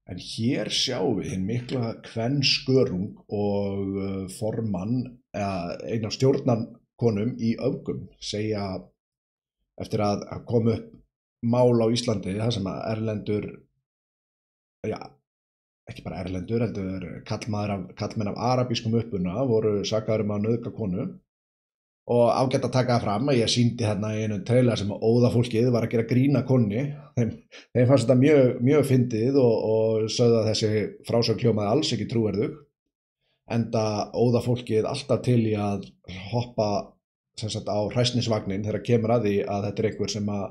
En hér sjáum við hinn mikla kvenskörung og formann, einn af stjórnarkonum í Öfgum, segja eftir að koma upp mál á Íslandi þar sem að erlendur, já, ekki bara erlendur, heldur kallmenn af arabískum uppruna voru sakaðir að nauðga konu og ágætt að taka það fram að ég sýndi hérna í einu trailer sem óða fólkið var að gera grína konni. Þeim fannst þetta mjög fyndið og sögðu að þessi frásögn hljómaði alls ekki trúverðug, enda óða fólkið alltaf til í að hoppa sem sagt á hræsnisvagnin þegar kemur að því að þetta einhver sem að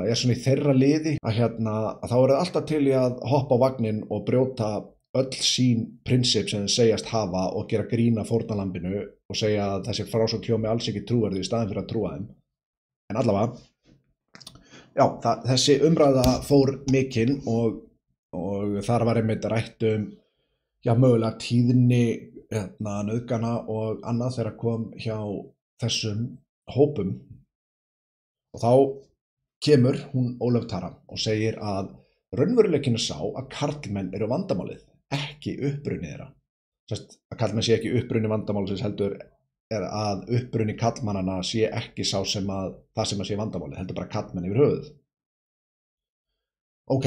er svona í þeirra liði að þá er það alltaf til í að hoppa á vagnin og brjóta öll sín prinsip sem þeir segjast hafa og gera grína fórnarlambinu og segja að þessi frásögn hljómi alls ekki trúverðug í staðinn fyrir að trúa þeim. En allavega, já, þessi umræða fór mikinn og þar var einmitt rætt já, mögulega tíðni nauðgana og annað þegar kom hjá þessum hópum. Og þá kemur hún Ólöf Tara og segir að raunveruleikinn er sá að karlmenn eru vandamálið, ekki uppruni þeirra. Sest, að karlmenn sé ekki uppruni vandamálsins, heldur er að uppruni karlmannana sé ekki það sem að sé vandamálið, heldur bara karlmenn yfir höfuð. Ok,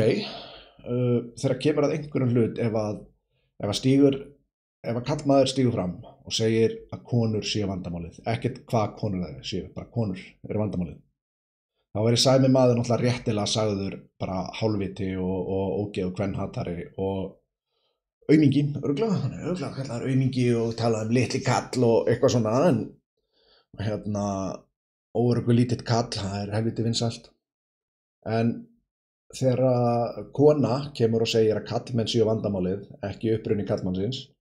þegar kemur að einhverjum hlut ef að karlmaður stígur fram og segir að konur séu vandamálið, ekkert hvað konur það séu, bara konur eru vandamálið, þá verið sæmi maður náttúrulega réttilega sagður bara hálfviti og ógeð og kvenhatari og aumingi, örugglega kallaður aumingi og talaði litli kall og eitthvað svona, en óöruggur lítill kall, það helviti vinsælt. En þegar kona kemur og segir að kallmenn séu vandamálið, ekki uppruni kallmannsins,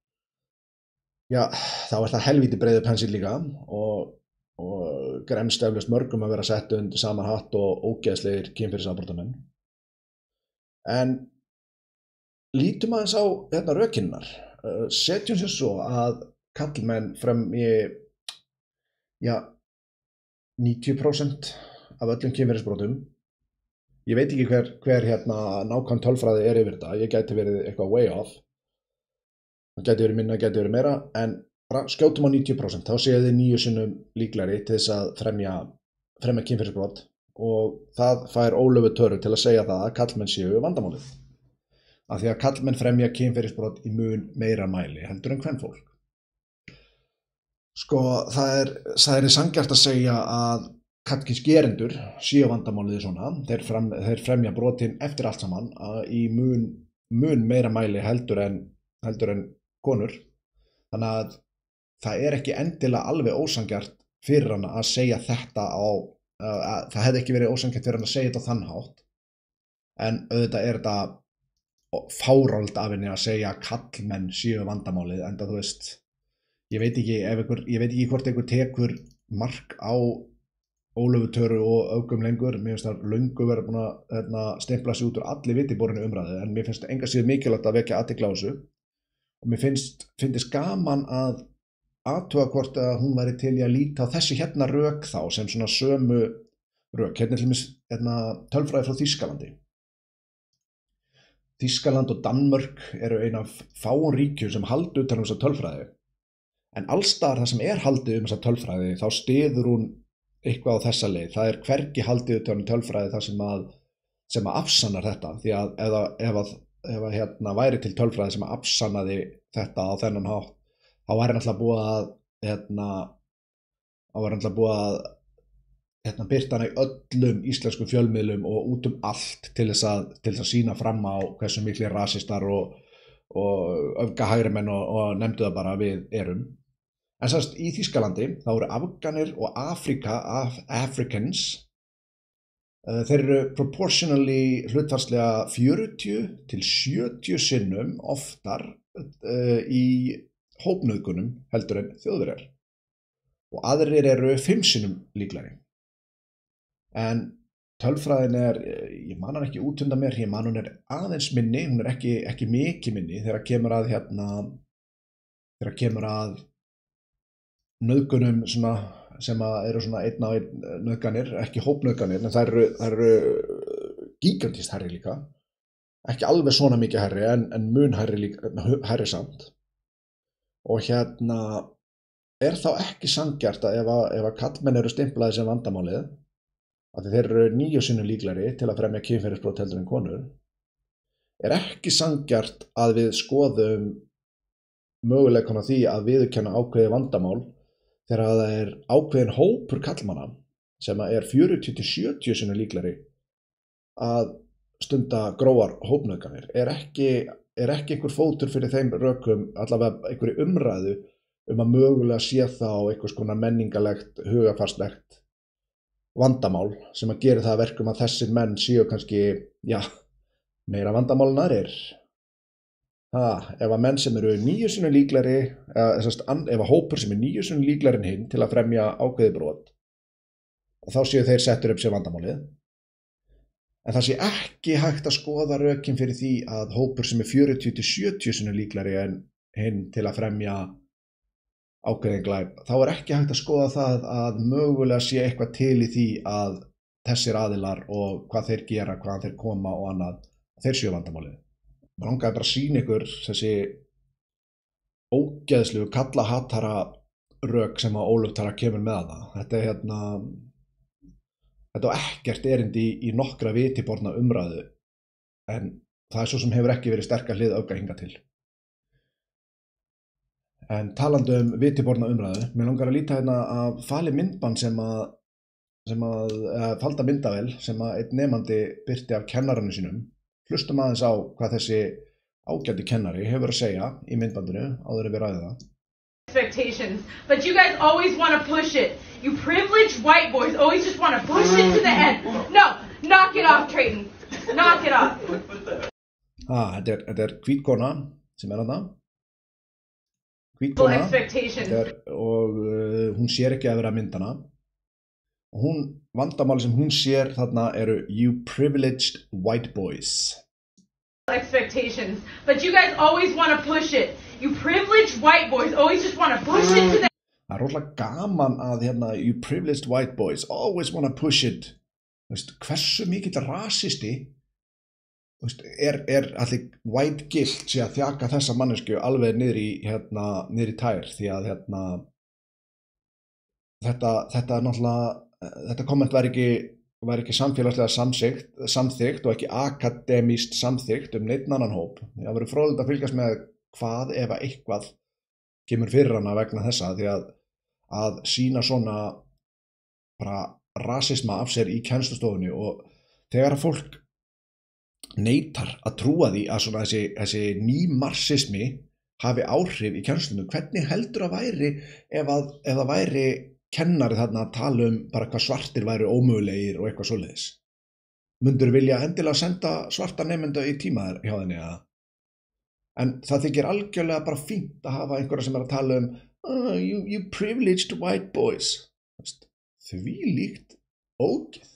já, þá er það helviti breiður pensill líka og gremst eflaust mörgum að vera sett undir saman hatt og ógeðslegir kynferðisafbrotamenn. En lítum aðeins á rökinnar. Setjum sér svo að karlmenn fremji 90% af öllum kynferðisbrotum. Ég veit ekki hver nákvæm tölfræði er yfir þetta. Ég gæti verið eitthvað way off. Það gæti verið minna, gæti verið meira, en skjótum á 90%, þá séu þið 9 sinnum líklegri til þess að fremja kynferðisbrot og það fær Ólöfu Töru til að segja það að karlmenn séu vandamálið. Af því að karlmenn fremja kynferðisbrot í mun meira mæli heldur en kvenfólk. Sko, það er sanngjarnt að segja að karlkyns gerendur séu vandamálið svona, þeir fremja brotin eftir allt saman í mun meira mæli heldur en konur. Þannig að það er ekki endilega alveg ósanngjarnt fyrir hann að segja þetta það hefði ekki verið ósanngjarnt fyrir hann að segja þetta á þann hátt, en auðvitað er þetta fáránlegt af henni að segja að karlmenn séu vandamálið, enda þú veist, ég veit ekki hvort einhver tekur mark á Ólöfu Töru og Öfgum lengur. Mér finnst það löngu verið búin að stempla sig út úr allir vitiborinu umræðu, en mér finnst enga síður mikilvægt að vekja athygli á þessu og mér finnst gaman að athuga hvort að hún væri til í að líta á þessi rök þá sem svona sömu rök. Til dæmis tölfræði frá Þýskalandi. Þýskaland og Danmörk eru ein af fáum ríkjum sem halda utan þessa tölfræði, en allsstaðar það sem er haldið þessa tölfræði þá styður hún eitthvað á þessa leið. Það er hvergi haldið utan tölfræði það sem að afsannar þetta, því að ef væri til tölfræði sem að afsannaði þetta á þennan hátt, þá væri náttúrulega búið að birta hana í öllum íslenskum fjölmiðlum og út allt til þess að sýna fram á hversu miklir rasistar og öfgahægrimenn og nefndu það bara við erum. En sannst í Þýskalandi þá eru Afganir og Africans, þeir eru proportionally hlutfallslega 40 til 70 sinnum oftar í hópnauðgunum heldur en Þjóðverjar og aðrir eru 5 sinnum líklegri. En tölfræðin ég man hann ekki út undan mér, ég man hún aðeins minni, hún ekki mikið minni þegar kemur að nauðgunum sem eru svona einn á einn nauðganir, ekki hópnauðganir, en þær eru gígantist hærri líka. ekki alveg svona mikið hærri en mun hærri samt og er þá ekki sanngjarnt að ef að karlmenn eru stimplaðir sem vandamálið að þeir eru 9 sinnum líklegri til að fremja kynferðisbrot heldur en konur er ekki sanngjarnt að við skoðum möguleikann á því að viðurkenna ákveðið vandamál þegar það er ákveðin hópur karlmanna sem er 40-70 sinnum líklegri að stunda grófar hópnauðganir er ekki einhver fótur fyrir þeim rökum allavega einhverju umræðu að mögulega sé þá einhvers konar menningarlegt, hugarfarslegt vandamál sem að gera það að verkum að þessir menn séu kannski, meira vandamál en aðrir. Ef að menn sem eru 9 sinnum líklegri, ef að hópur sem er 9 sinnum líklegri en hinn til að fremja ákveðið brot, þá séu þeir settur upp sem vandamálið. En það sé ekki hægt að skoða rökin fyrir því að hópur sem er 40-70 sinnum líklegri en hinn til að fremja ákveðin glæp, þá er ekki hægt að skoða það að mögulega sé eitthvað til í því að þessir aðilar og hvað þeir gera, hvaðan þeir koma og annað, þeir séu vandamálið. Mér langaði bara að sýna ykkur þessi ógeðslegu kallahatara rök sem að Ólöf Tara kemur með það. Þetta á ekkert erindi í nokkra vitiborna umræðu en það er svo sem hefur ekki verið sterka hlið öfga hingað til. En talandi vitiborna umræðu, mér langar að líta hérna af falið myndband falda myndavél sem að einn nemandi birti af kennaranu sínum. Hlustum aðeins á hvað þessi ágæti kennari hefur að segja í myndbandinu áður en við ræðum það. Expectations, but you guys always want to push it. You privileged white boys always just want to push it to the end. No, knock it off, Trayton. Knock it off. Þetta er hvít kona sem er þarna. Hvít kona og hún sér ekki að vera myndana. Vandamáli sem hún sér þarna eru you privileged white boys. Expectations, but you guys always want to push it. You privileged white boys always just want to push it to the... Það er rosalega gaman að you privileged white boys always want to push it. Hversu mikill rasisti er allir white guilt sé að þjaka þessa mannesku alveg niður í tær því að þetta náttúrulega þetta komment var ekki samfélagslega samþykkt og ekki akademískt samþykkt neitt annan hóp. Það verður fróðlegt að fylgjast með hvað ef eitthvað kemur fyrir hana vegna þessa því að sýna svona bara rasisma af sér í kennslustofunni og þegar að fólk neitar að trúa því að svona þessi nýmarxismi hafi áhrif í kennslunum, hvernig heldur að væri ef það væri kennari þarna að tala bara hvað svartir væru ómögulegir og eitthvað svoleiðis. Mundur vilja endilega senda svarta nemendur í tíma hjá þenni eða? En það þykir algjörlega bara fínt að hafa einhverja sem er að tala you privileged white boys. Því líkt ógeð.